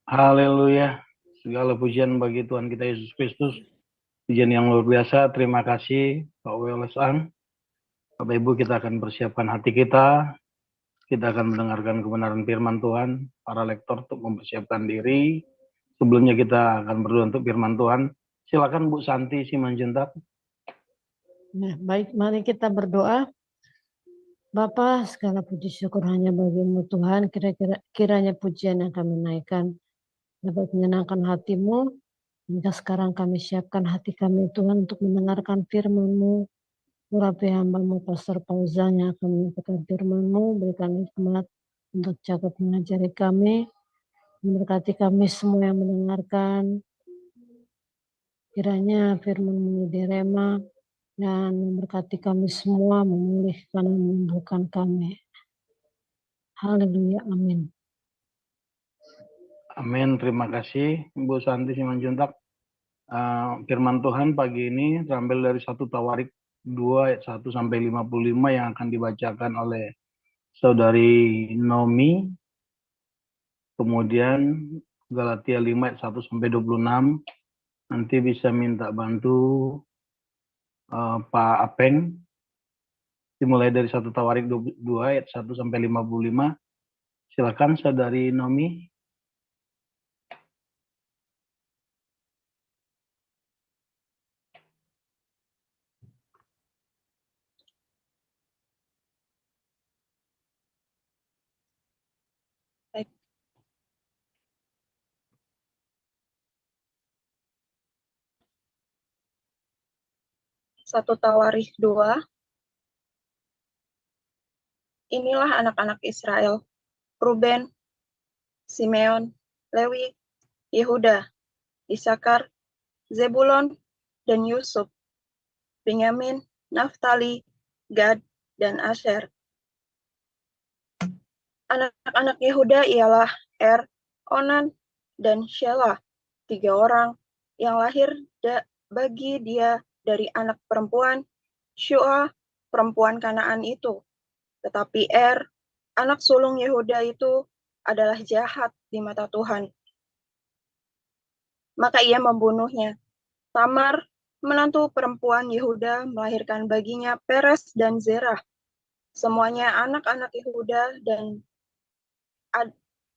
Haleluya. Segala pujian bagi Tuhan kita Yesus Kristus. Pujian yang luar biasa. Terima kasih Pak Welesan. Bapak Ibu, kita akan persiapkan hati kita. Kita akan mendengarkan kebenaran firman Tuhan. Para lektor untuk mempersiapkan diri. Sebelumnya kita akan berdoa untuk firman Tuhan. Silakan Bu Santi Simanjuntak. Nah, baik, mari kita berdoa. Bapa, segala puji syukur hanya bagimu Tuhan. Kiranya pujian yang kami naikkan dapat menyenangkan hatimu. Hingga sekarang kami siapkan hati kami Tuhan untuk mendengarkan firman-Mu. Urapi hamba-Mu Pastor Fauzan yang akan menyampaikan firman-Mu. Berikan hikmat untuk jaga mengajari kami. Memberkati kami semua yang mendengarkan. Kiranya firman-Mu direma dan memberkati kami semua, memulihkan dan menyembuhkan kami. Haleluya, amin. Amin, terima kasih Bu Santi Simanjuntak. Firman Tuhan pagi ini terambil dari 1 Tawarik 2 ayat 1 sampai 55 yang akan dibacakan oleh Saudari Nomi. Kemudian Galatia 5 ayat 1 sampai 26. Nanti bisa minta bantu Pak Apeng. Dimulai dari 1 Tawarik 2 ayat 1 sampai 55. Silakan Saudari Nomi. Baik. Satu Tawarikh 2. Inilah anak-anak Israel: Ruben, Simeon, Lewi, Yehuda, Isakar, Zebulon, dan Yusuf, Benyamin, Naftali, Gad, dan Asher. Anak-anak Yehuda ialah Onan, dan Shelah, 3 orang yang lahir bagi dia dari anak perempuan Syua, perempuan Kanaan itu. Tetapi anak sulung Yehuda itu adalah jahat di mata Tuhan. Maka ia membunuhnya. Tamar, menantu perempuan Yehuda, melahirkan baginya Peres dan Zerah. Semuanya anak-anak Yehuda, dan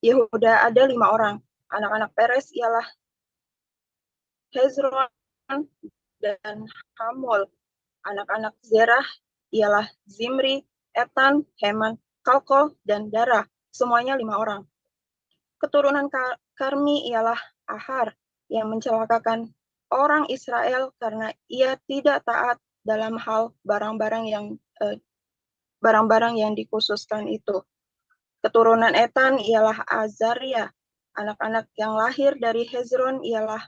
Yehuda ada 5 orang. Anak-anak Peres ialah Hezron dan Hamul. Anak-anak Zerah ialah Zimri, Etan, Heman, Kalkol, dan Dara. Semuanya 5 orang. Keturunan Karmi ialah Ahar, yang mencelakakan orang Israel karena ia tidak taat dalam hal barang-barang yang dikhususkan itu. Keturunan Etan ialah Azaria. Anak-anak yang lahir dari Hezron ialah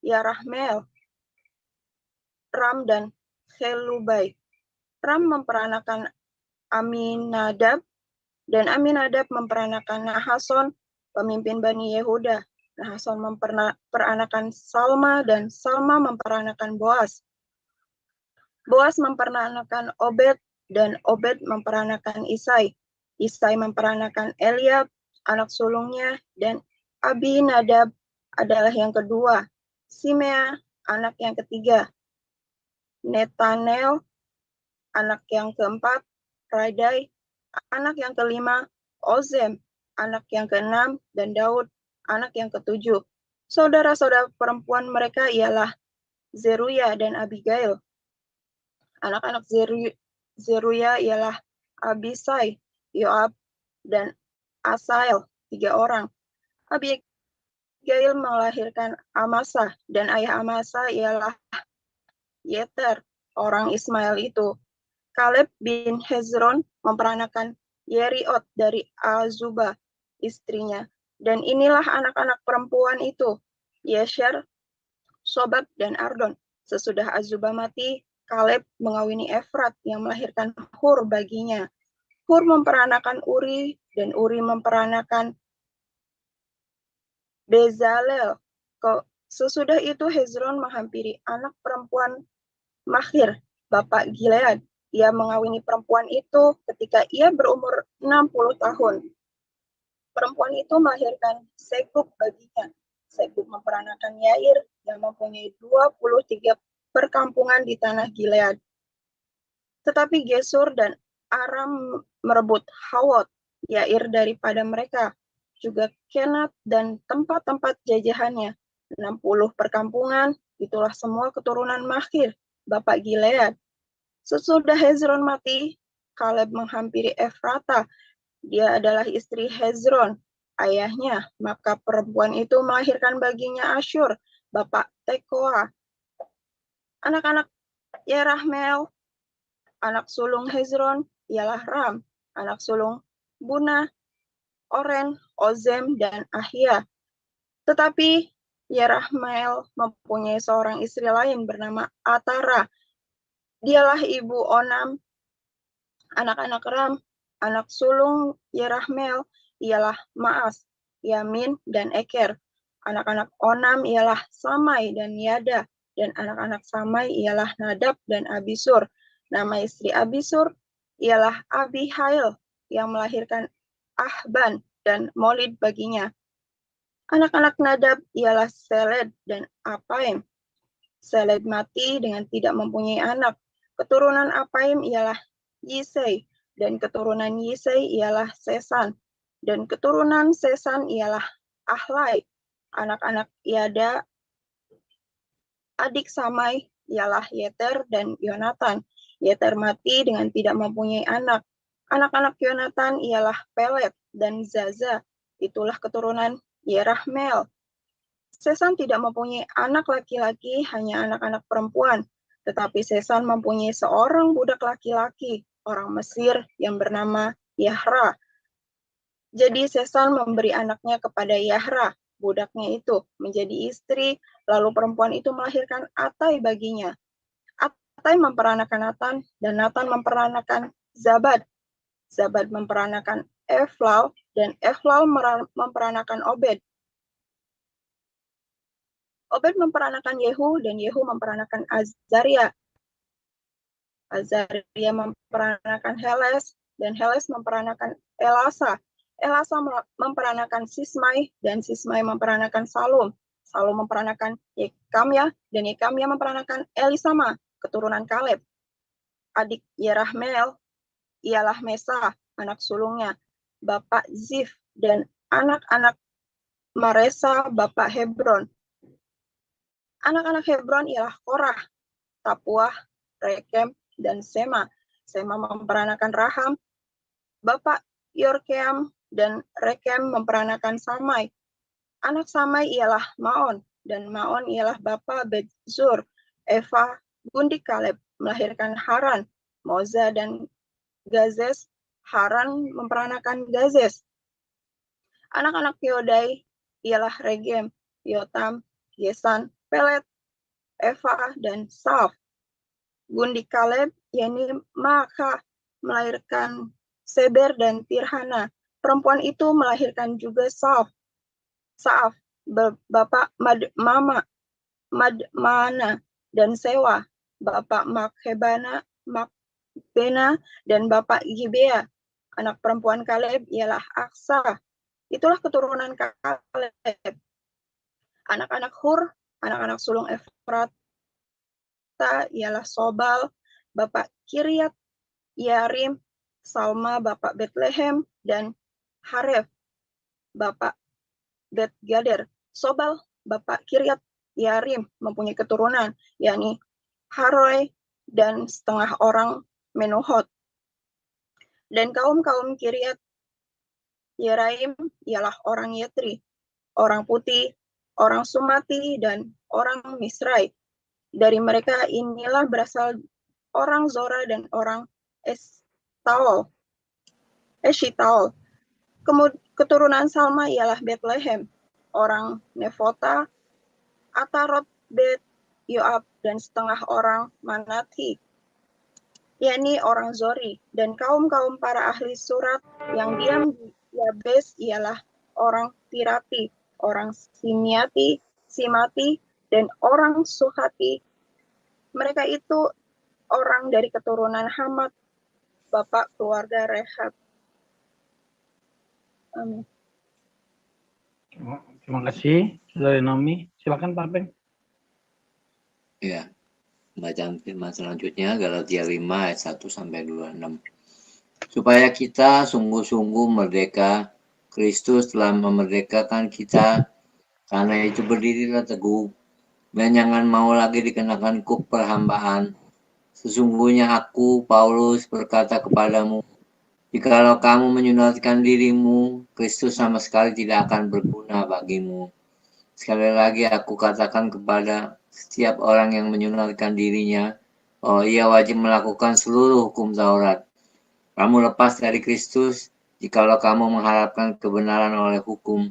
Yarahmeel, Ram, dan Chelubai. Ram memperanakan Aminadab, dan Aminadab memperanakan Nahason, pemimpin Bani Yehuda. Nahason memperanakan Salma, dan Salma memperanakan Boas. Boas memperanakan Obed, dan Obed memperanakan Isai. Isai memperanakan Eliab, anak sulungnya, dan Abinadab adalah yang kedua. Simea, anak yang ketiga. Netanel, anak yang keempat. Raidai, anak yang kelima. Ozem, anak yang keenam. Dan Daud, anak yang ketujuh. Saudara-saudara perempuan mereka ialah Zeruya dan Abigail. Anak-anak Zeruya ialah Abisai, Yoab, dan Asael, 3 orang. Abigail melahirkan Amasa, dan ayah Amasa ialah Yeter, orang Ismail itu. Kaleb bin Hezron memperanakan Yeriot dari Azuba, istrinya. Dan inilah anak-anak perempuan itu, Yesher, Sobab, dan Ardon. Sesudah Azuba mati, Kaleb mengawini Efrat yang melahirkan Hur baginya. Hur memperanakan Uri, dan Uri memperanakan Bezalel. Sesudah itu Hezron menghampiri anak perempuan Mahir, bapak Gilead. Ia mengawini perempuan itu ketika ia berumur 60 tahun. Perempuan itu melahirkan Segub baginya. Segub memperanakan Yair yang mempunyai 23 perkampungan di tanah Gilead. Tetapi Gesur dan Aram merebut Hawot, Yair daripada mereka, juga Kenat dan tempat-tempat jajahannya, 60 perkampungan, itulah semua keturunan Makir, bapak Gilead. Sesudah Hezron mati, Kaleb menghampiri Efrata. Dia adalah istri Hezron, ayahnya. Maka perempuan itu melahirkan baginya Asyur, bapak Tekoa. Anak-anak Yerahmeel, anak sulung Hezron, ialah Ram. Anak sulung Buna, Oren, Ozem, dan Ahia. Tetapi Yerahmeel mempunyai seorang istri lain bernama Atara. Dialah ibu Onam. Anak-anak Ram, anak sulung Yerahmeel, ialah Maas, Yamin, dan Eker. Anak-anak Onam ialah Samai dan Yada, dan anak-anak Samai ialah Nadab dan Abisur. Nama istri Abisur ialah Abihail, yang melahirkan Ahban dan Molid baginya. Anak-anak Nadab ialah Seled dan Apaim. Seled mati dengan tidak mempunyai anak. Keturunan Apaim ialah Yisei, dan keturunan Yisei ialah Sesan, dan keturunan Sesan ialah Ahlai. Anak-anak Yada, adik Samai, ialah Yeter dan Yonatan. Yeter mati dengan tidak mempunyai anak. Anak-anak Yonatan ialah Pelet dan Zaza. Itulah keturunan Yerahmeel. Sesan tidak mempunyai anak laki-laki, hanya anak-anak perempuan. Tetapi Sesan mempunyai seorang budak laki-laki, orang Mesir yang bernama Yahra. Jadi Sesan memberi anaknya kepada Yahra, budaknya itu, menjadi istri, lalu perempuan itu melahirkan Atai baginya. Atai memperanakan Natan, dan Natan memperanakan Zabad. Zabad memperanakan Eflau, dan Eflau memperanakan Obed. Obed memperanakan Yehu, dan Yehu memperanakan Azaria. Azaria memperanakan Heles, dan Heles memperanakan Elasa. Elasa memperanakan Sismai, dan Sismai memperanakan Salum. Salum memperanakan Yekamya, dan Yekamya memperanakan Elisama, keturunan Kaleb. Adik Yerahmeel ialah Mesa, anak sulungnya, bapak Zif, dan anak-anak Maresa, bapak Hebron. Anak-anak Hebron ialah Korah, Tapuah, Rekem, dan Sema. Sema memperanakan Raham, bapak Yorkeam, dan Rekem memperanakan Samai. Anak Samai ialah Maon, dan Maon ialah bapak Betzur. Eva, gundik Kaleb, melahirkan Haran, Moza, dan Gazes. Haran memperanakan Gazes. Anak-anak Yodai ialah Regem, Yotam, Yesan, Pelet, Eva, dan Saf. Gundik Kaleb, yakni Maaka, melahirkan Seber dan Tirhana. Perempuan itu melahirkan juga Saaf, bapak Madmana, dan Sewa, bapak Makbena, dan bapak Gibea. Anak perempuan Kaleb ialah Aksa. Itulah keturunan Kaleb. Anak-anak Hur, anak-anak sulung Efrat, ialah Sobal, bapak Kiryat Yarim, Salma, bapak Bethlehem, dan Haref, bapak Bet Gader. Sobal, bapak Kiryat Yarim, mempunyai keturunan, yakni Haroi dan setengah orang Menuhot. Dan kaum-kaum Kiryat Yeraim ialah orang Yetri, orang Putih, orang Sumati, dan orang Misrai. Dari mereka inilah berasal orang Zora dan orang Eshitaol. Keturunan Salma ialah Bethlehem, orang Nefota, Atarot, Bet Yoab, dan setengah orang Manathi, yakni orang Zori. Dan kaum-kaum para ahli surat yang diam di Yabes ialah orang Tirati, orang Simati, dan orang Suhati. Mereka itu orang dari keturunan Hamad, bapak keluarga Rehab. Amin. Terima kasih, Saudara Naomi. Silakan Pak Peng. Ya, bacaan firman selanjutnya Galatia 5 ayat 1 sampai 26. Supaya kita sungguh-sungguh merdeka, Kristus telah memerdekakan kita, karena itu berdirilah teguh, dan jangan mau lagi dikenakan kuk perhambaan. Sesungguhnya aku, Paulus, berkata kepadamu, jikalau kamu menyunatkan dirimu, Kristus sama sekali tidak akan berguna bagimu. Sekali lagi aku katakan kepada setiap orang yang menyunatkan dirinya, bahwa ia wajib melakukan seluruh hukum Taurat. Kamu lepas dari Kristus, jikalau kamu mengharapkan kebenaran oleh hukum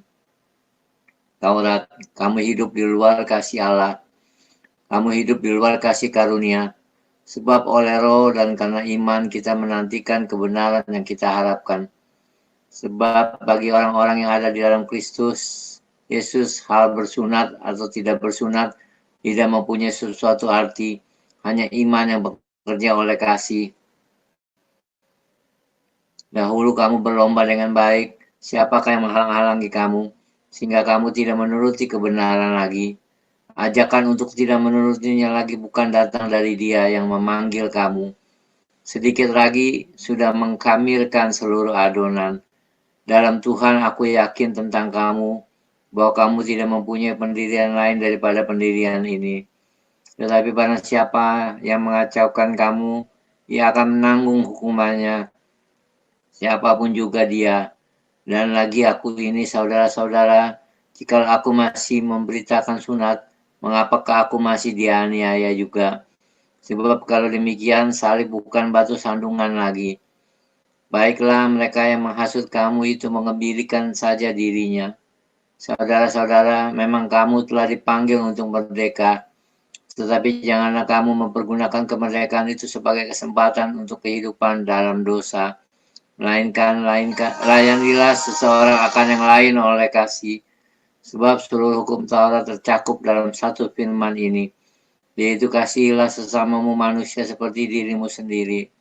Taurat, kamu hidup di luar kasih Allah. Kamu hidup di luar kasih karunia. Sebab oleh roh dan karena iman kita menantikan kebenaran yang kita harapkan. Sebab bagi orang-orang yang ada di dalam Kristus Yesus, hal bersunat atau tidak bersunat tidak mempunyai sesuatu arti, hanya iman yang bekerja oleh kasih. Dahulu kamu berlomba dengan baik, siapakah yang menghalang-halangi kamu, sehingga kamu tidak menuruti kebenaran lagi. Ajakan untuk tidak menurutinya lagi bukan datang dari Dia yang memanggil kamu. Sedikit lagi sudah mengkamilkan seluruh adonan. Dalam Tuhan aku yakin tentang kamu, bahwa kamu tidak mempunyai pendirian lain daripada pendirian ini. Tetapi barang siapa yang mengacaukan kamu, ia akan menanggung hukumannya, siapapun juga dia. Dan lagi aku ini, saudara-saudara, jika aku masih memberitakan sunat, mengapakah aku masih dianiaya juga? Sebab kalau demikian, salib bukan batu sandungan lagi. Baiklah, mereka yang menghasut kamu itu mengebirikan saja dirinya. Saudara-saudara, memang kamu telah dipanggil untuk merdeka, tetapi janganlah kamu mempergunakan kemerdekaan itu sebagai kesempatan untuk kehidupan dalam dosa. Melainkan layanilah seseorang akan yang lain oleh kasih, sebab seluruh hukum Taurat tercakup dalam satu firman ini, yaitu kasihilah sesamamu manusia seperti dirimu sendiri.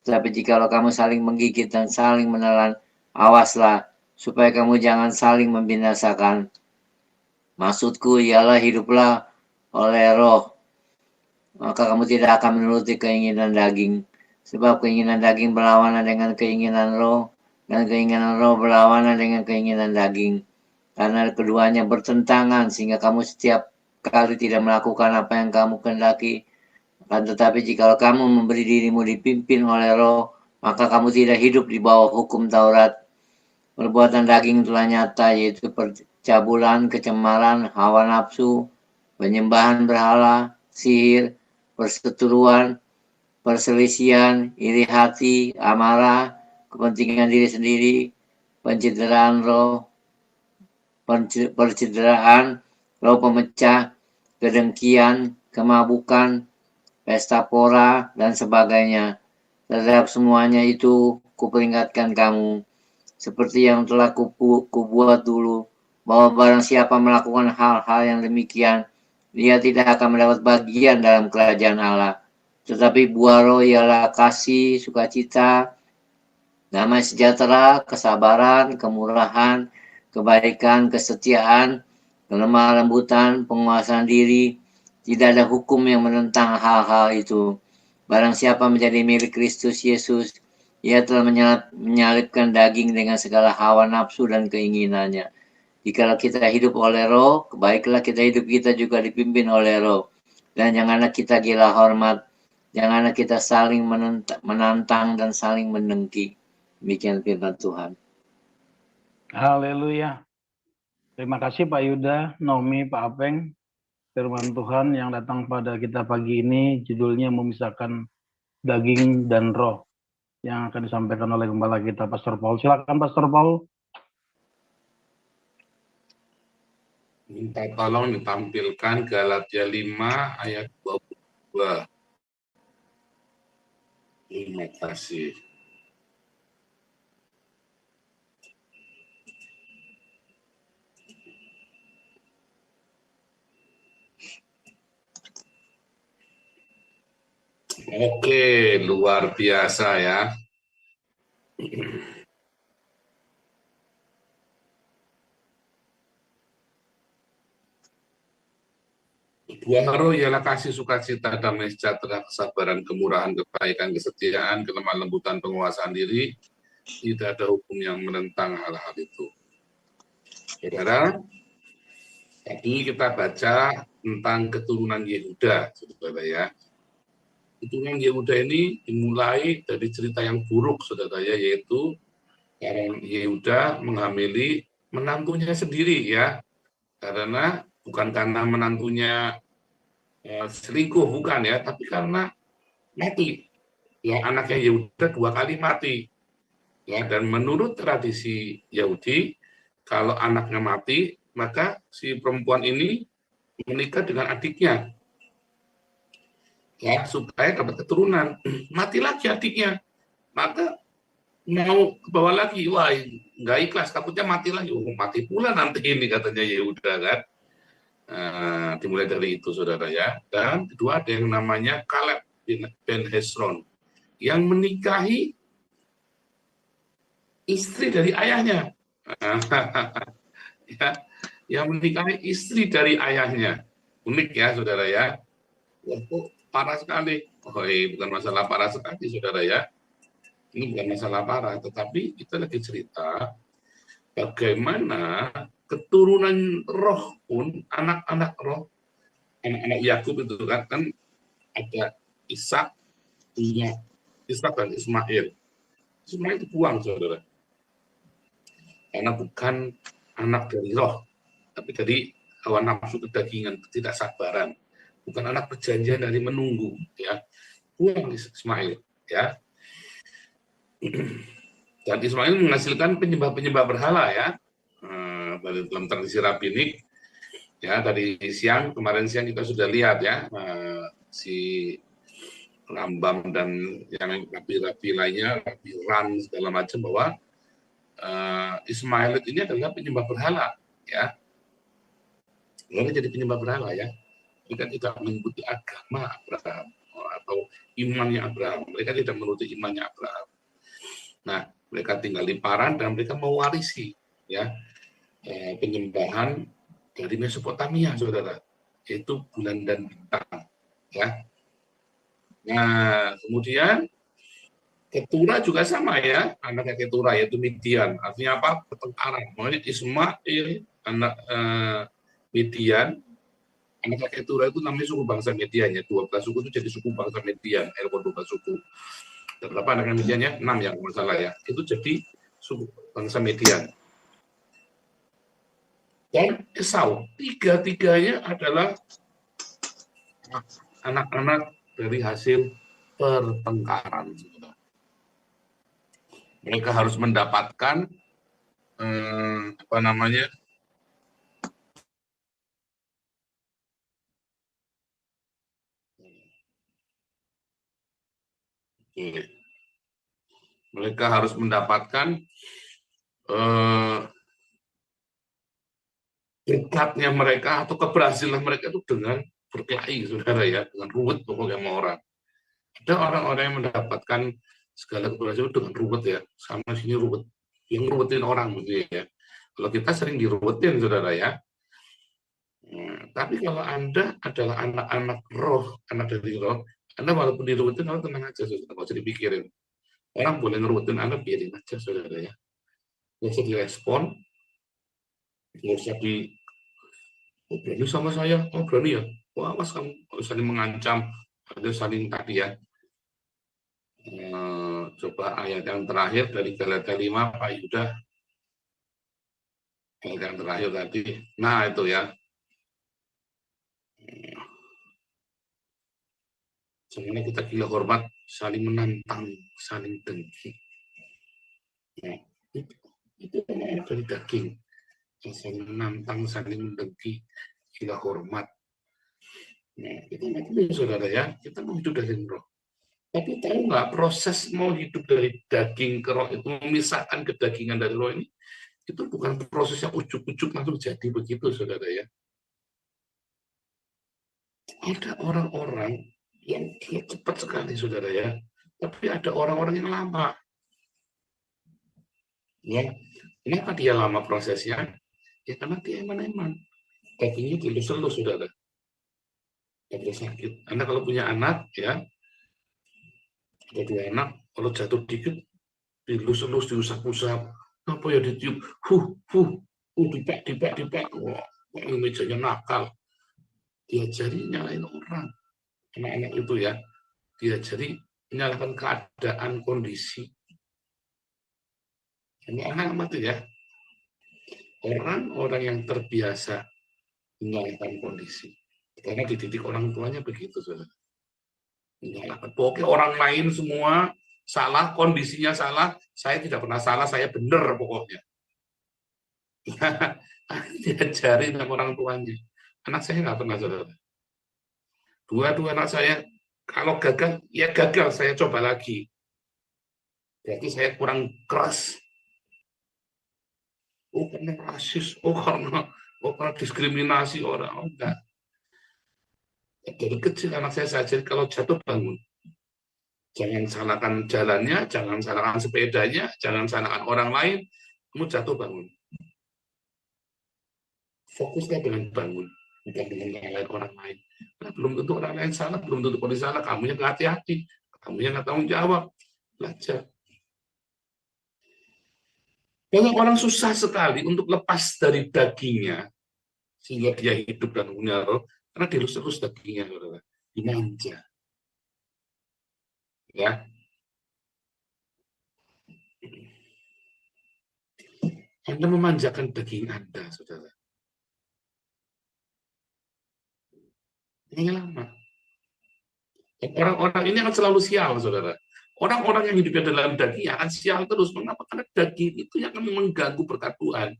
Tetapi jikalau kamu saling menggigit dan saling menelan, awaslah, supaya kamu jangan saling membinasakan. Maksudku ialah hiduplah oleh roh, maka kamu tidak akan menuruti keinginan daging. Sebab keinginan daging berlawanan dengan keinginan roh, dan keinginan roh berlawanan dengan keinginan daging. Karena keduanya bertentangan, sehingga kamu setiap kali tidak melakukan apa yang kamu kehendaki. Akan tetapi jikalau kamu memberi dirimu dipimpin oleh roh, maka kamu tidak hidup di bawah hukum Taurat. Perbuatan daging telah nyata, yaitu percabulan, kecemaran, hawa nafsu, penyembahan berhala, sihir, perseteruan, perselisihan, iri hati, amarah, kepentingan diri sendiri, pencideraan roh, percideraan, roh pemecah, kedengkian, kemabukan, pesta pora, dan sebagainya. Terhadap semuanya itu kuperingatkan kamu, seperti yang telah kubuat dulu, bahwa barang siapa melakukan hal-hal yang demikian, dia tidak akan mendapat bagian dalam kerajaan Allah. Tetapi buah roh ialah kasih, sukacita, damai sejahtera, kesabaran, kemurahan, kebaikan, kesetiaan, kelemah lembutan, penguasaan diri. Tidak ada hukum yang menentang hal-hal itu. Barang siapa menjadi milik Kristus Yesus, ia telah menyalibkan daging dengan segala hawa nafsu dan keinginannya. Jikalau kita hidup oleh roh, baiklah kita juga dipimpin oleh roh. Dan janganlah kita gila hormat, janganlah kita saling menantang dan saling mendengki. Demikian firman Tuhan. Haleluya. Terima kasih Pak Yuda, Naomi, Pak Apeng. Firman Tuhan yang datang pada kita pagi ini judulnya memisahkan daging dan roh, yang akan disampaikan oleh gembala kita Pastor Paul. Silakan Pastor Paul. Minta tolong ditampilkan Galatia 5 ayat 22. Terima kasih. Oke, luar biasa ya. Buah roh ialah kasih, sukacita, damai sejahtera, kesabaran, kemurahan, kebaikan, kesetiaan, kelemah lembutan, penguasaan diri. Tidak ada hukum yang menentang hal-hal itu. Saudara, tadi kita baca tentang keturunan Yehuda, saudara ya. Keturunan Yehuda ini dimulai dari cerita yang buruk, saudara ya, yaitu orang Yehuda menghamili menantunya sendiri ya, karena bukan karena menantunya selingkuh, bukan ya, tapi karena mati. Ya, anaknya Yehuda 2 kali mati. Ya, dan menurut tradisi Yahudi, kalau anaknya mati, maka si perempuan ini menikah dengan adiknya. Ya, supaya dapat keturunan. Mati lagi adiknya. Maka mau ke bawah lagi, wah nggak ikhlas, takutnya mati lagi. Oh, mati pula nanti ini, katanya Yehuda kan. Dimulai dari itu, saudara ya. Dan kedua ada yang namanya Kaleb bin Hezron yang menikahi istri dari ayahnya. Ya, yang menikahi istri dari ayahnya. Unik ya, saudara ya. Wah, kok parah sekali. Oh, bukan masalah parah sekali, saudara ya. Ini bukan masalah parah, tetapi kita lagi cerita bagaimana keturunan roh pun, anak-anak roh, anak-anak Yakub itu kan ada Ishak, punya Ishak dan Ismail. Ismail dibuang, saudara. Karena bukan anak dari roh, tapi dari hawa nafsu kedagingan, tidak sabaran. Bukan anak perjanjian dari menunggu, ya. Buang Ismail, ya. Dan Ismail menghasilkan penyembah-penyembah berhala, ya. Dalam tradisi rabbinik, ya, dari kemarin siang kita sudah lihat, ya, si Rambam dan yang rabi-rabi lainnya, Rabi Ran segala macam, bahwa Ismail ini adalah penyembah berhala, ya. Mereka jadi penyembah berhala, ya. Mereka tidak mengikuti agama Abraham atau imannya Abraham. Mereka tidak menuruti imannya Abraham. Nah, mereka tinggal di Paran dan mereka mewarisi, ya, penyembahan dari Mesopotamia, saudara, yaitu bulan dan bintang, ya. Nah, kemudian Ketura juga sama, ya, anaknya Ketura yaitu Midian. Artinya apa? Pertengkaran. Makanya Ismail anak Midian, anaknya Ketura itu namanya suku bangsa Midian, ya. 12 suku itu jadi suku bangsa Midian, 12 suku. Dan berapa anaknya Midiannya? 6 yang masalah, ya. Itu jadi suku bangsa Midian. Dan Esau, tiga-tiganya adalah anak-anak dari hasil pertengkaran. Mereka harus mendapatkan apa namanya, mereka harus mendapatkan berkatnya mereka atau keberhasilan mereka itu dengan berkelahi, saudara, ya, dengan ruwet pokoknya sama orang. Ada orang-orang yang mendapatkan segala keberhasilan dengan ruwet, ya, sama sini ruwet, yang ruwetin orang, gitu ya. Kalau kita sering diruwetin, saudara, ya. Tapi kalau Anda adalah anak-anak roh, anak dari roh, Anda walaupun diruwetin, Anda tenang aja, saudara, nggak usah dipikirin. Orang boleh ngeruwetin Anda, biarin aja, saudara, ya. Nggak usah direspon, nggak usah oh, berani sama saya, oh berani ya, wah mas kamu saling mengancam, ada saling tadi, ya. Coba ayat yang terakhir dari Galatia 5, Pak Yuda, ayat yang terakhir tadi, nah itu, ya. Sebenarnya kita gila hormat, saling menantang, saling dengki. Nah, itu dari daging, saling menantang, saling mendengki, gila hormat. Nah, itu nanti, saudara, ya, kita mau hidup dari roh. Tapi tahu nggak, proses mau hidup dari daging ke roh itu, memisahkan kedagingan dari roh ini, itu bukan proses yang ujuk-ujuk langsung jadi begitu, saudara, ya. Ada orang-orang yang dia cepat sekali, saudara, ya. Tapi ada orang-orang yang lama. Ya, kenapa dia lama prosesnya? Ya karena dia eman-eman. Dagingnya dilus-elus, saudara. Tidak sakit. Anda kalau punya anak, ya, ada 2 anak, kalau jatuh dikit, dilus-elus, diusap-usap, apa ya ditiup, dipek, wah, mejanya nakal. Diajari nyalain orang. Anak-anak itu ya, diajari menyalahkan keadaan, kondisi. Anak-anak mati ya. Orang-orang yang terbiasa menyalahkan kondisi. Karena dididik orang tuanya begitu, saudara. Menyalahkan. Pokoknya orang lain semua salah, kondisinya salah, saya tidak pernah salah, saya benar pokoknya. Diajarin sama orang tuanya. Anak saya nggak pernah, saudara. Dua anak saya, kalau gagal, ya gagal, saya coba lagi. Berarti saya kurang keras. Oh, karena rasis, karena diskriminasi orang. Oh, enggak. Dari kecil anak saya ajari kalau jatuh bangun. Jangan salahkan jalannya, jangan salahkan sepedanya, jangan salahkan orang lain. Kamu jatuh bangun. Fokusnya dengan bangun, bukan dengan menyalahkan orang lain. Nah, belum tentu orang lain salah, belum tentu kondisi salah. Kamu yang hati-hati, kamu yang nggak tanggung jawab. Belajar. Banyak orang susah sekali untuk lepas dari dagingnya, sehingga dia hidup dan punya roh, karena dilus-lus dagingnya, saudara. Dimanja. Ya. Anda memanjakan daging Anda, saudara. Ini lama. Orang-orang ini akan selalu sial, saudara. Orang-orang yang hidupnya dalam daging akan sial terus. Mengapa? Karena daging itu yang akan mengganggu berkat Tuhan.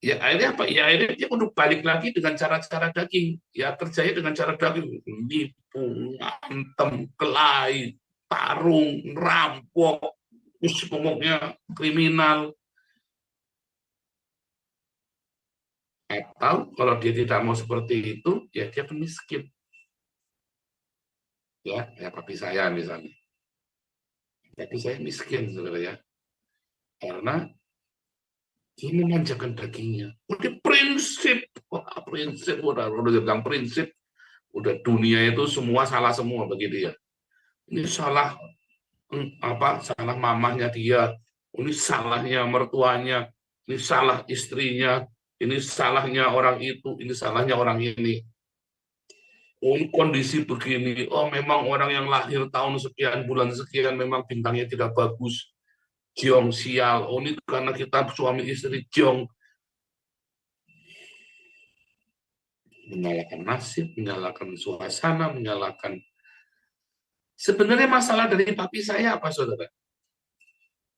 Ya akhirnya apa? Ya akhirnya dia untuk balik lagi dengan cara-cara daging. Ya terjaya dengan cara daging. Nipu, ngantem, kelahi, tarung, rampok, pokoknya kriminal. Atau kalau dia tidak mau seperti itu, ya dia miskin. Ya, papi saya misalnya. Papi saya miskin, saudara ya. Karena dia memanjakan dagingnya. Udah prinsip, udah bilang prinsip, udah dunia itu semua salah semua bagi dia. Ini salah salah mamahnya dia, ini salahnya mertuanya, ini salah istrinya, ini salahnya orang itu, ini salahnya orang ini. Oh, kondisi begini, memang orang yang lahir tahun sekian, bulan sekian, memang bintangnya tidak bagus. Jong sial, ini karena kita suami istri jong. Menyalakan nasib, menyalakan suasana, menyalakan. Sebenarnya masalah dari papi saya apa, saudara?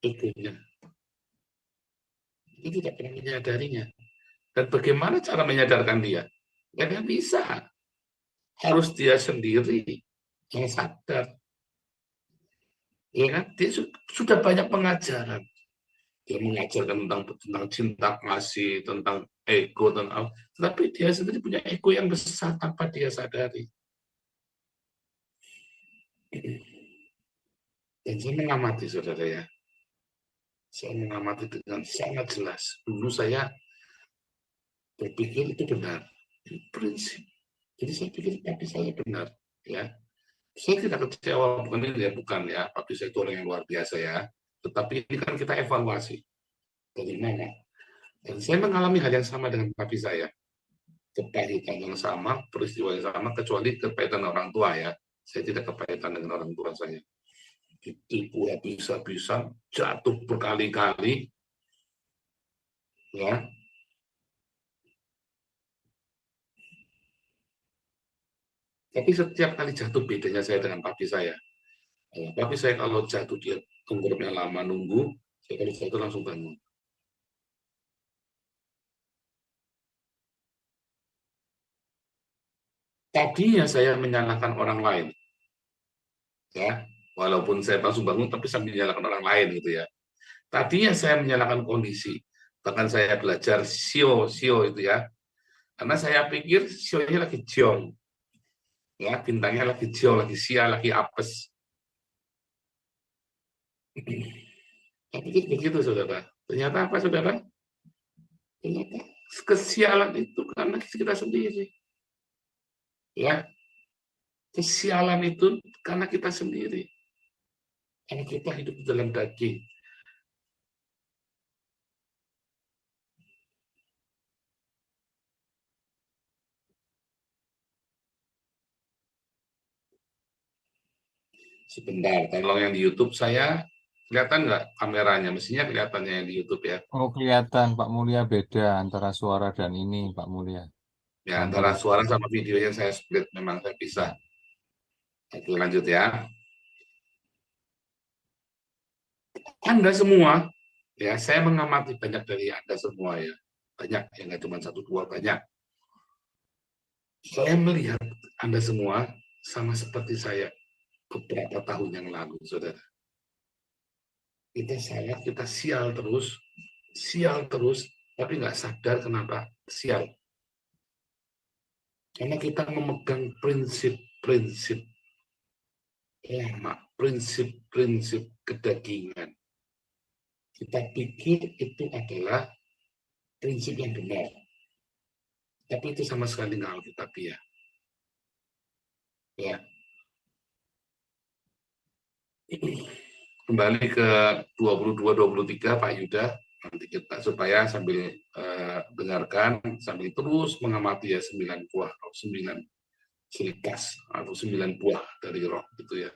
Egonya. Dia tidak pernah menyadarinya. Dan bagaimana cara menyadarkan dia? Tidak bisa. Harus dia sendiri yang sadar. Ya kan? Dia sudah banyak pengajaran. Dia mengajarkan tentang cinta kasih, tentang ego, tentang tapi dia sendiri punya ego yang besar tanpa dia sadari. Dan saya mengamati, saudara ya. Saya mengamati dengan sangat jelas. Dulu saya berpikir itu benar, itu prinsip. Jadi saya pikir papi saya benar, ya. Saya tidak kecewa, bukan ya. Papi saya itu orang yang luar biasa ya. Tetapi ini kan kita evaluasi dari mana. Dan saya mengalami hal yang sama dengan papi saya. Kepahitan yang sama, peristiwa yang sama, kecuali kepahitan orang tua ya. Saya tidak kepahitan dengan orang tua saya. Ditipu habis-habisan, jatuh berkali-kali, ya. Tapi setiap kali jatuh bedanya saya dengan papi saya. Papi saya kalau jatuh dia tengkurapnya lama nunggu, saya kalau jatuh langsung bangun. Tadinya saya menyalahkan orang lain, ya, walaupun saya langsung bangun, tapi sambil menyalahkan orang lain gitu ya. Tadinya saya menyalahkan kondisi, bahkan saya belajar sio itu ya, karena saya pikir sionya lagi jong, ya, bintangnya lagi jong, lagi sial, lagi apes. Tapi begitu, saudara. Ternyata apa, saudara? Ternyata kesialan itu karena kita sendiri. Ya, kesialan itu karena kita sendiri. Karena kita hidup di dalam daging. Sebentar, tolong yang di YouTube saya kelihatan nggak kameranya? Mestinya kelihatannya yang di YouTube ya. Oh, kelihatan Pak Mulia beda antara suara dan ini Pak Mulia. Ya, antara suara sama videonya saya split, memang saya pisah. Oke, lanjut ya. Anda semua, ya saya mengamati banyak dari Anda semua ya. Banyak, ya nggak cuma satu dua, banyak. Saya melihat Anda semua sama seperti saya beberapa tahun yang lalu, saudara. Kita salah, kita sial terus, tapi nggak sadar kenapa sial. Karena kita memegang prinsip-prinsip lama, prinsip-prinsip kedagingan. Kita pikir itu adalah prinsip yang benar. Tapi itu sama sekali nggak alkitabiah. Ya. Kembali ke 22-23 Pak Yuda, nanti kita supaya sambil dengarkan, sambil terus mengamati ya 9 buah, 9 selikas atau 9 buah dari roh gitu ya.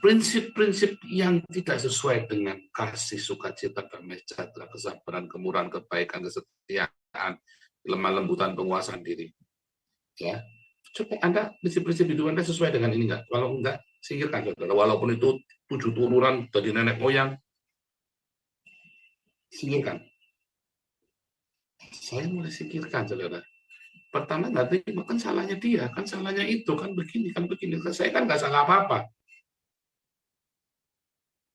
Prinsip-prinsip yang tidak sesuai dengan kasih, sukacita, damai sejahtera, kesabaran, kemurahan, kebaikan, kesetiaan, lemah lembutan, penguasaan diri. Ya, coba Anda prinsip-prinsip hidup Anda sesuai dengan ini enggak? Kalau enggak, singkirkan saudara. Walaupun itu 7 turunan dari nenek moyang, singkirkan. Saya mulai singkirkan saudara. Pertama nanti kan salahnya dia, kan salahnya itu, kan begini. Saya kan nggak salah apa-apa.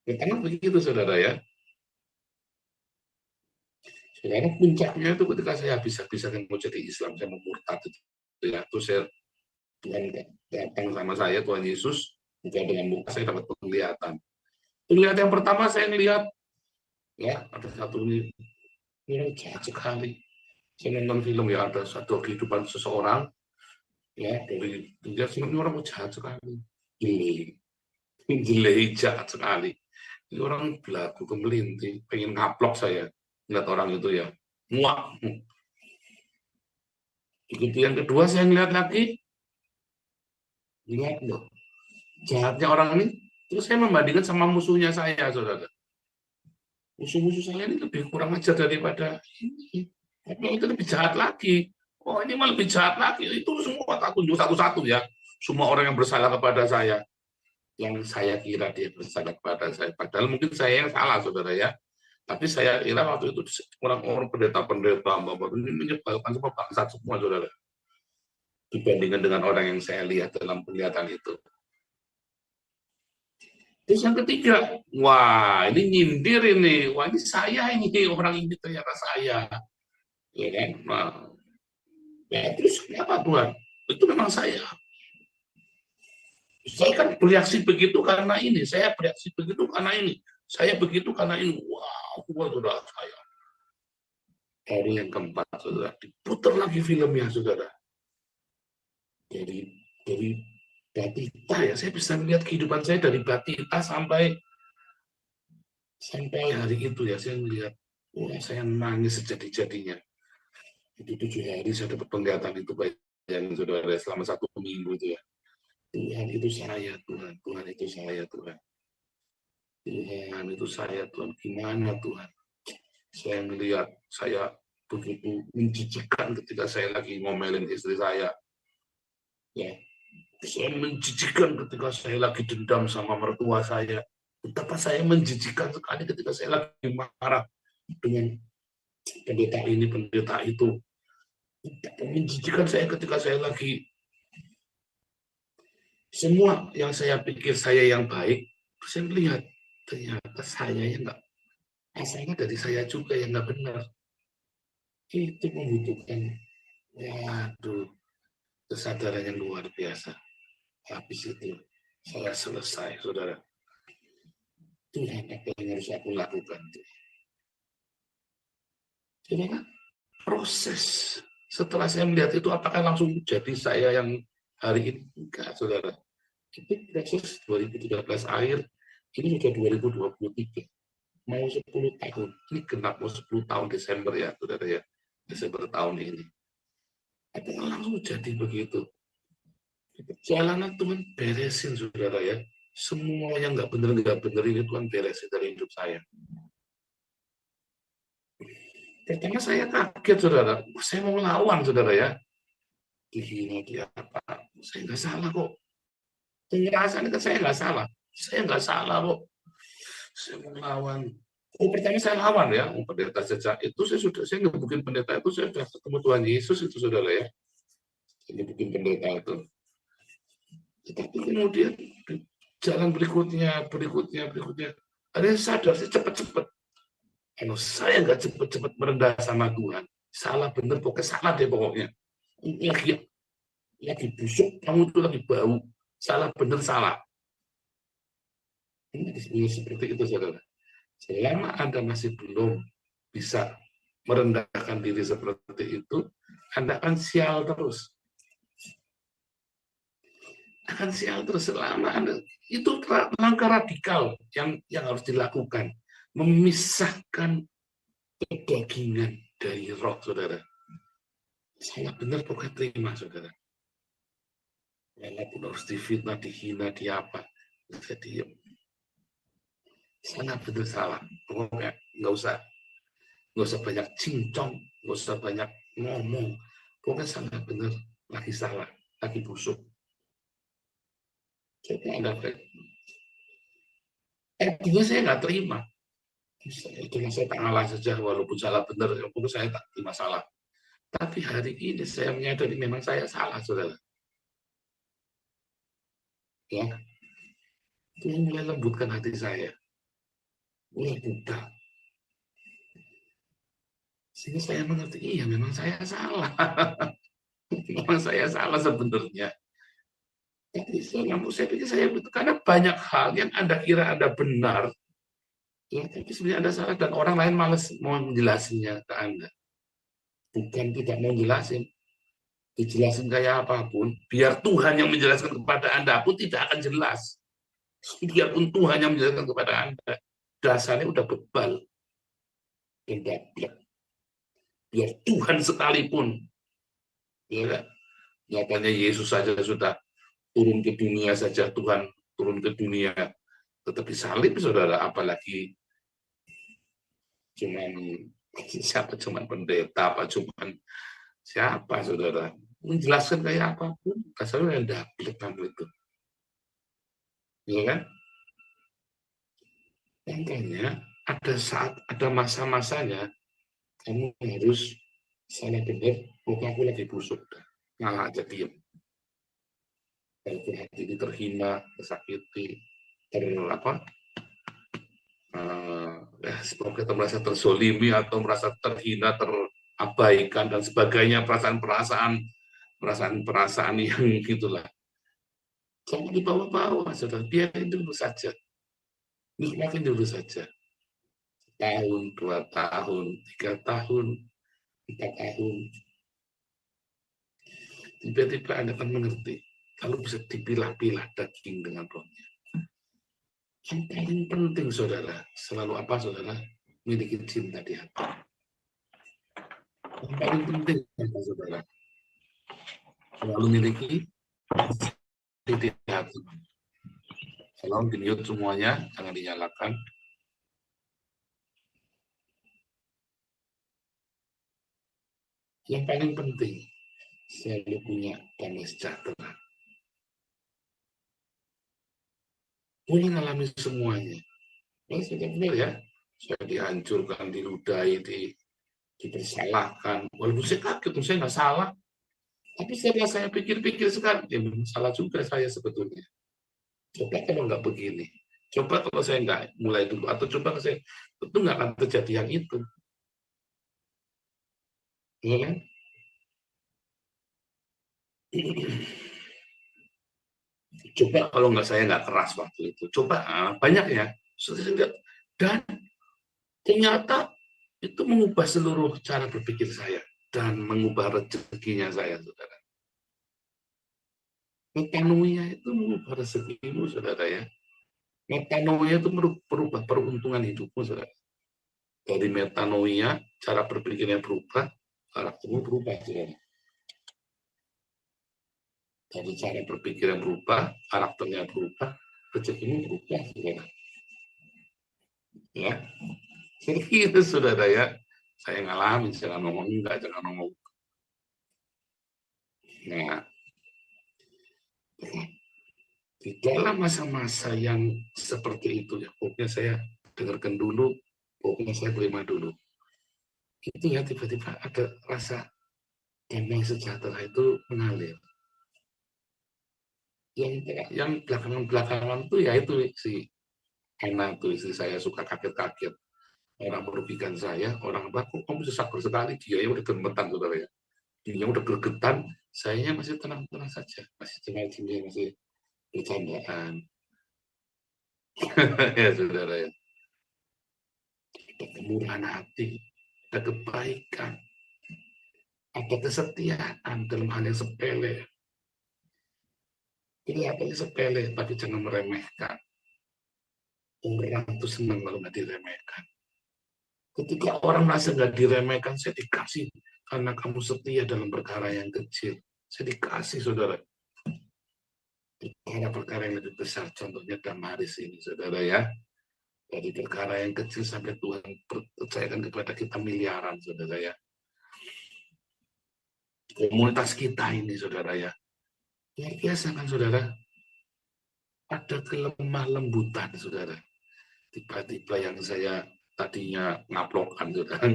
Pertama begitu saudara ya. Saudara, puncaknya itu ketika saya habis-habisan mau jadi Islam, saya mau murtad itu ya. Terus saya, Tuhan datang sama saya, Tuhan Yesus, bukan dengan muka, saya dapat penglihatan. Penglihatan yang pertama saya ngelihat, ya ada satu ini jahat sekali. Saya nonton film ya, ada satu kehidupan seseorang, ya dari dia ini orang jahat sekali, jelek jahat sekali. Ini orang belagu kemelinti, pengen ngaplok saya ngeliat orang itu ya, muak. Begitu yang kedua saya ngeliat lagi, lihat loh, jahatnya orang ini. Terus saya membandingkan sama musuhnya saya, saudara. Musuh-musuh saya ini lebih kurang ajar daripada ini. Tapi itu lebih jahat lagi. Oh, ini malah lebih jahat lagi. Itu semua tak tunjuk satu-satu ya. Semua orang yang bersalah kepada saya. Yang saya kira dia bersalah kepada saya. Padahal mungkin saya yang salah, saudara ya. Tapi saya kira waktu itu orang-orang pendeta-pendeta ini menyebalkan semua bangsat semua, saudara. Dibandingkan dengan orang yang saya lihat dalam penglihatan itu. Terus yang ketiga, wah ini nyindir ini, wah ini saya ini, orang ini ternyata saya. Ya kan? Nah, ya, terus kenapa Tuhan? Itu memang saya. Saya kan bereaksi begitu karena ini, saya bereaksi begitu karena ini, saya begitu karena ini. Wow, saudara saya. Hari yang keempat, saudara, diputar lagi filmnya, saudara. Dari batita ya, saya bisa melihat kehidupan saya dari batita sampai hari itu ya, saya melihat, wah saya nangis sejadi-jadinya. Itu 7 hari saya dapat penglihatan itu, yang saudara selama 1 minggu itu ya. Tuhan itu saya, Tuhan. Tuhan itu saya, Tuhan. Tuhan itu saya, Tuhan. Gimana Tuhan? Saya melihat, saya begitu menjijikkan ketika saya lagi ngomelin istri saya. Ya, saya menjijikkan ketika saya lagi dendam sama mertua saya. Betapa saya menjijikkan sekali ketika saya lagi marah dengan pendeta ini, pendeta itu. Betapa menjijikkan saya ketika saya lagi semua yang saya pikir saya yang baik, saya melihat ternyata saya yang enggak, asalnya dari saya juga yang enggak benar. Itu membutuhkan, waduh, kesadaran yang luar biasa. Habis itu saya selesai, saudara. Tuhan, apa yang harus aku lakukan? Saudara, proses Setelah saya melihat itu, apakah langsung jadi saya yang hari ini? Enggak, saudara. Itu proses 2013 akhir, ini sudah 2023. Mau 10 tahun. Ini genap mau 10 tahun Desember ya, saudara ya. Desember tahun ini. Apakah langsung jadi begitu? Perjalanan Tuhan beresin, saudara ya. Semua yang nggak bener ini Tuhan beresin dari hidup saya. Pertama saya kaget, saudara. Saya mau melawan, saudara ya. Dihina dia apa? Saya nggak salah kok. Penjelasan itu saya nggak salah. Saya nggak salah kok. Saya mau melawan. Oh, pertama saya lawan ya. Pendeta sejak itu saya ngebukin pendeta itu, saya sudah ketemu Tuhan Yesus itu, saudara ya. Saya ngebukin pendeta itu. Tetapi kemudian jalan berikutnya, ada yang sadar, saya cepat-cepat. Kalau saya nggak cepat-cepat merendah sama Tuhan, salah bener, pokoknya salah deh pokoknya. Lagi busuk, kamu itu lagi bau. Salah bener, salah. Ini seperti itu, saudara. Selama Anda masih belum bisa merendahkan diri seperti itu, Anda akan sial terus. Akan sial terus selama Anda. Itu langkah radikal yang harus dilakukan. Memisahkan kedagingan dari roh, saudara. Salah benar pokoknya terima, saudara. Walaupun harus difitnah, dihina, diapa. Saya diam. Sangat benar salah. Pokoknya nggak usah banyak cincong, nggak usah banyak ngomong. Pokoknya sangat benar, lagi salah, lagi busuk. Coba Anda artinya saya nggak terima. Itu saya tak ngalah saja, walaupun salah benar, walaupun saya tak terima salah. Tapi hari ini saya menyadari memang saya salah, saudara. Ya, Tuhan mulai lembutkan hati saya. Mulai buka. Sehingga saya mengerti, iya memang saya salah. Memang saya salah sebenarnya. Tapi saya pikir saya betul. Karena banyak hal yang Anda kira Anda benar, ya, tapi sebenarnya Anda salah dan orang lain malas mau menjelaskannya ke Anda. Bukan tidak mau jelasin. Dijelasin kayak apapun, biar Tuhan yang menjelaskan kepada Anda pun tidak akan jelas. Biarpun Tuhan yang menjelaskan kepada Anda, dasarnya udah bebal. Biar Tuhan sekalipun, ya, nyatanya Yesus saja sudah turun ke dunia saja, Tuhan turun ke dunia, tetapi salib, saudara, apalagi cuman pendeta, apa cuman siapa, saudara, menjelaskan kayak apapun, kasarnya yang dapat itu, ya kan? Makanya ada masa-masanya kamu harus salah benar, pokoknya aku lagi busuk, ngalah aja diam. Kalau hati ini terhina, tersakiti, kita merasa terzolimi atau merasa terhina, terabaikan dan sebagainya, perasaan yang gitulah. Jangan dibawa-bawa, saudara, biarin dulu saja, nikmatin dulu saja. Tahun, 2 tahun, 3 tahun, 4 tahun, tiba-tiba Anda akan mengerti. Kalau bisa dipilah-pilah daging dengan rohnya. Yang paling penting, saudara, selalu apa, saudara? Miliki cinta di hati. Yang paling penting, saudara, selalu miliki cinta di hati. Selalu di-mute semuanya, jangan dinyalakan. Yang paling penting, selalu punya damai sejahtera. Boleh mengalami semuanya. Saya benar ya, saya dihancurkan, diludahi, dipersalahkan. Walaupun saya kaget, saya nggak salah. Tapi setelah saya pikir-pikir sekarang, ya memang salah juga saya sebetulnya. Coba kalau nggak begini. Coba kalau saya nggak mulai dulu. Atau coba kalau saya, tentu nggak akan terjadi yang itu. Ya kan? Coba kalau saya nggak keras waktu itu. Coba, banyak ya. Dan ternyata itu mengubah seluruh cara berpikir saya. dan mengubah rezekinya saya, saudara. Metanoia itu mengubah rezekimu, saudara ya. Metanoia itu merubah peruntungan hidupmu, saudara. Dari metanoia, cara berpikirnya berubah, karaktermu berubah, saudara. Dari cara berpikir yang berubah, karakternya berubah, rezekimu berubah, saudara. Ya, serius, saudara ya. Saya ngalamin, jangan ngomong enggak, jangan ngomong. Nah, di dalam masa-masa yang seperti itu, ya, pokoknya saya dengarkan dulu, pokoknya saya terima dulu. Itu ya, tiba-tiba ada rasa damai sejahtera itu mengalir. Yang belakangan-belakangan itu ya itu si Ana tuh istri saya suka kaget-kaget. Orang merugikan saya, orang apa, kok kamu bisa sabar sekali, dia yang udah gemetan, saudara ya. Dia udah gregetan, saya masih tenang-tenang saja, masih cengeng-cengeng, masih bercandaan. Ya, saudara ya. Ada kemurahan hati, ada kebaikan, ada kesetiaan dalam hal yang sepele. Kelihatannya sepele, tapi jangan meremehkan. Orang itu senang kalau nggak diremehkan. Ketika orang merasa nggak diremehkan, saya dikasih karena kamu setia dalam perkara yang kecil. Saya dikasih, saudara. Perkara-perkara yang lebih besar, contohnya Damaris ini, saudara ya. Dari perkara yang kecil sampai Tuhan percayakan kepada kita miliaran, saudara ya. Komunitas kita ini, saudara ya. Luar biasa kan, saudara. Ada kelemah lembutan, saudara. Tiba-tiba yang saya tadinya ngaplokan, saudara.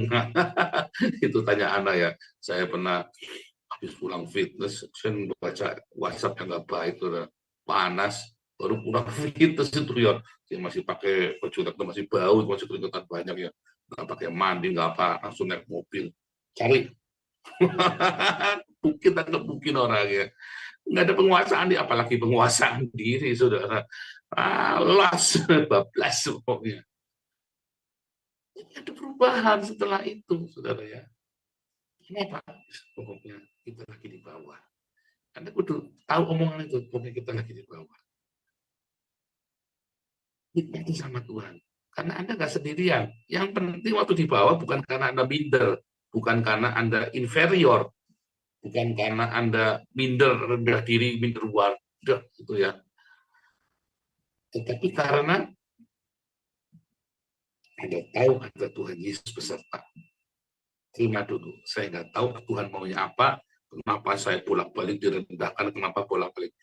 Itu tanya Ana ya. Saya pernah habis pulang fitness, saya baca WhatsApp yang nggak baik, saudara. Panas, baru pulang fitness itu ya. Dia masih pakai baju itu masih bau, masih keringetan banyak ya. Nggak pakai mandi, nggak apa, langsung naik mobil. Cari. Kita kebukin orang ya. Nggak ada penguasaan, apalagi penguasaan diri, saudara. Alas, bablas pokoknya. Ada perubahan setelah itu, saudara ya. Kenapa? Pokoknya kita lagi di bawah. Anda kudu tahu omongan itu, pokoknya kita lagi di bawah. Nikmati sama Tuhan. Karena Anda nggak sendirian. Yang penting waktu di bawah bukan karena Anda minder, bukan karena Anda inferior, bukan karena Anda minder, rendah diri, minder wadah, gitu ya. Tetapi karena Anda tahu ada Tuhan Yesus beserta. Terima dulu. Saya nggak tahu Tuhan maunya apa, kenapa saya bolak-balik direndahkan, kenapa bolak-balik.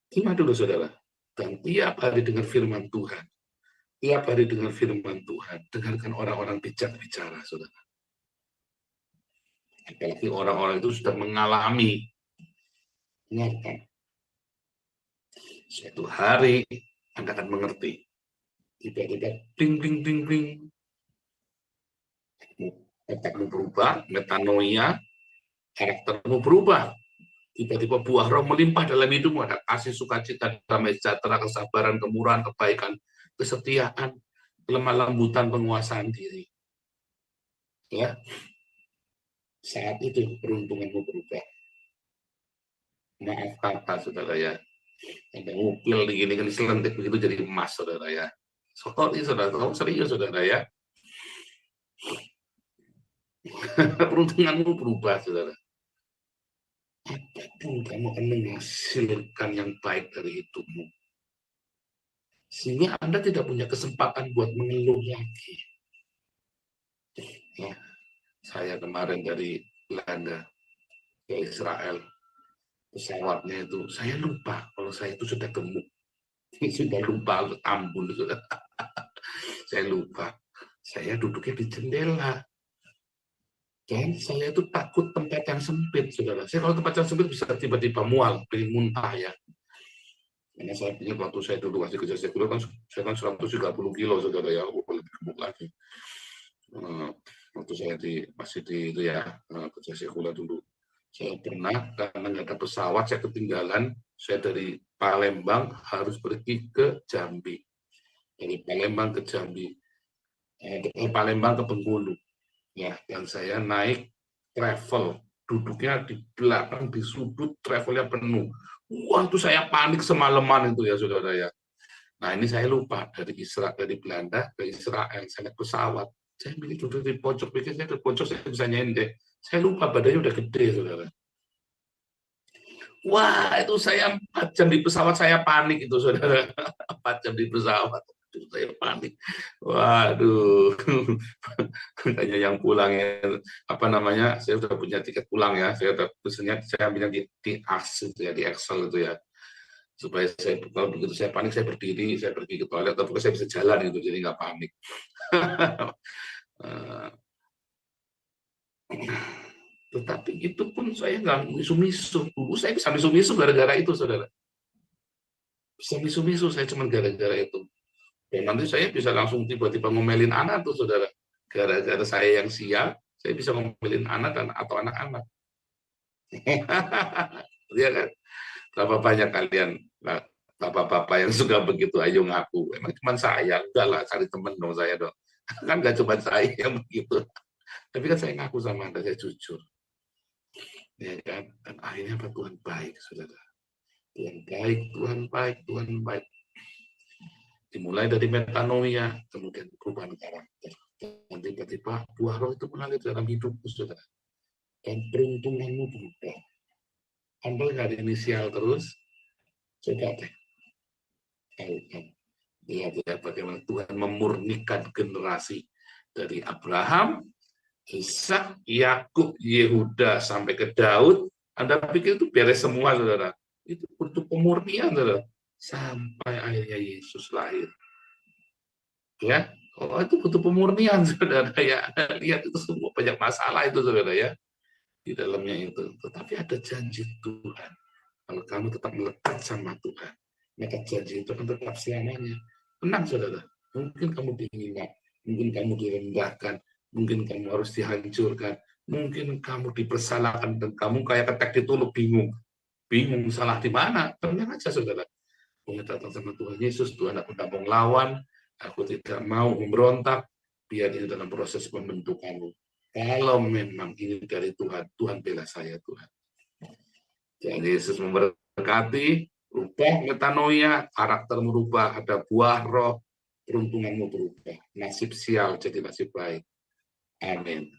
Terima dulu, saudara. Dan tiap hari dengar firman Tuhan. Tiap hari dengar firman Tuhan. Dengarkan orang-orang bijak bicara, saudara. Apalagi orang-orang itu sudah mengalami. Ingatkan. Suatu hari Anda akan mengerti. Tiba-tiba ding ding ding ding. Otakmu berubah, metanoia, karaktermu berubah. Tiba-tiba buah roh melimpah dalam hidupmu, ada kasih, sukacita, damai sejahtera, kesabaran, kemurahan, kebaikan, kesetiaan, lemah lembutan, penguasaan diri. Ya, saat itu peruntunganmu berubah. Maaf kata, saudara ya. Ada ngupil begini kan selentik begitu jadi emas, saudara ya. Sorry, saudara, kamu serius, saudara ya. Peruntunganmu berubah, saudara. Apapun kamu akan menghasilkan yang baik dari hidupmu. Sehingga Anda tidak punya kesempatan buat mengeluh lagi. Ya, saya kemarin dari Belanda ke Israel, pesawatnya itu, saya lupa kalau saya itu sudah gemuk. Sudah lupa, ambul, sudah. Saya lupa. Saya duduknya di jendela. Dan saya itu takut tempat yang sempit, saudara. Saya kalau tempat yang sempit bisa tiba-tiba mual, pengen muntah ya. Karena saya ingat waktu saya dulu masih kerja sekuler kan, saya kan 130 kilo, saudara ya, lebih gemuk lagi. Waktu saya masih di itu ya, kerja sekuler dulu. Saya pernah, karena nggak ada pesawat, saya ketinggalan. Saya dari Palembang harus pergi ke Jambi. Dari Palembang ke Jambi. Dari Palembang ke Bengkulu. Ya, dan saya naik travel, duduknya di belakang, di sudut, travelnya penuh. Wah, itu saya panik semalaman itu ya, saudara ya. Nah, ini saya lupa dari Belanda ke Israel, saya naik pesawat. Saya pilih duduk di pojok, pikir saya di pojok saya bisa nyendek. Saya lupa badannya udah gede, saudara. Wah, itu saya 4 jam di pesawat, saya panik itu, saudara. 4 jam di pesawat, itu saya panik. Waduh, makanya yang pulang apa namanya, saya sudah punya tiket pulang ya, saya udah pesennya, saya ambilnya di AS itu ya, di Excel itu ya, supaya saya kalau begitu saya panik, saya berdiri, saya pergi ke toilet, atau saya bisa jalan gitu, jadi nggak panik. Tetapi itu pun saya nggak misu-misu. Dulu saya bisa misu-misu gara-gara itu, saudara. Bisa misu-misu saya cuma gara-gara itu. Dan nanti saya bisa langsung tiba-tiba ngomelin anak tuh, saudara. Gara-gara saya yang sial, saya bisa ngomelin anak atau anak-anak. Ya kan? Berapa banyak kalian bapak-bapak yang suka begitu, ayo ngaku. Emang cuma saya, enggak lah, cari temen dong saya dong. Kan nggak cuma saya yang begitu. Tapi kan saya ngaku sama Anda, saya jujur. Ya kan? Dan akhirnya apa? Tuhan baik, saudara. Tuhan baik, Tuhan baik, Tuhan baik. Dimulai dari metanoia, kemudian perubahan karakter. Dan tiba-tiba buah roh itu mengalir dalam hidupku, saudara. Dan peruntunganmu berubah. Anda nggak ada inisial terus, coba deh. Lihat ya bagaimana Tuhan memurnikan generasi dari Abraham, Ishak, Yakub, Yehuda sampai ke Daud. Anda pikir itu beres semua, saudara? Itu untuk pemurnian, saudara. Sampai akhirnya Yesus lahir. Ya, oh, itu butuh pemurnian, saudara ya. Lihat itu semua banyak masalah itu, saudara ya, di dalamnya itu. Tetapi ada janji Tuhan. Kalau kamu tetap melekat sama Tuhan, maka janji itu akan tetap selamanya. Tenang, saudara. Mungkin kamu dihina, mungkin kamu direndahkan, mungkin kamu harus dihancurkan, mungkin kamu dipersalahkan, dan kamu kayak ketek dituluk, bingung salah di mana. Tenang aja, saudara. Datang sama Tuhan Yesus, Tuhan, aku tak mau lawan, aku tidak mau memberontak, biar ini dalam proses pembentukanmu. Kalau memang ini dari Tuhan, Tuhan bela saya, Tuhan. Jadi Yesus memberkati, rubah metanoia, karakter merubah, ada buah roh, peruntunganmu berubah, nasib sial jadi nasib baik. Amin.